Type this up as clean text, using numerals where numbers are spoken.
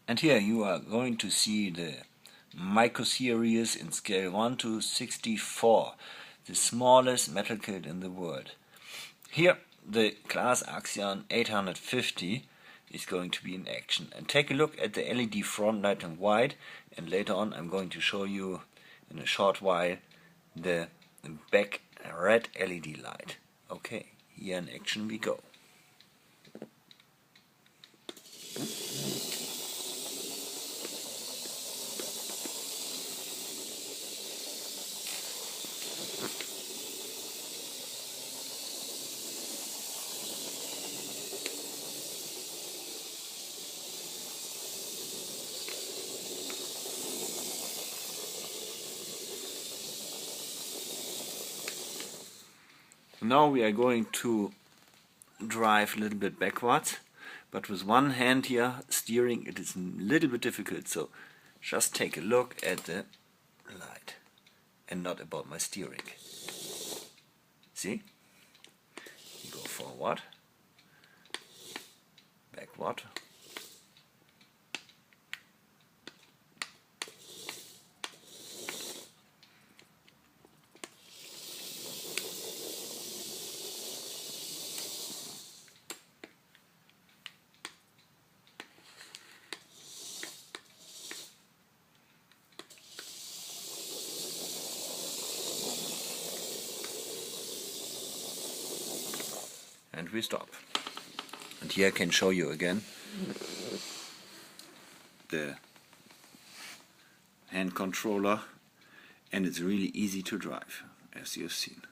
And here you are going to see the Micro-Series in scale 1 to 64, the smallest metal kit in the world. Here the Claas Axion 850 is going to be in action. And take a look at the LED front light in white, and later on I'm going to show you in a short while the back red LED light. Okay, here in action we go. Now we are going to drive a little bit backwards, but with one hand here steering it is a little bit difficult, so just take a look at the light and not about my steering. See? You go forward, backward, and we stop. And here I can show you again the hand controller, and it's really easy to drive, as you've seen.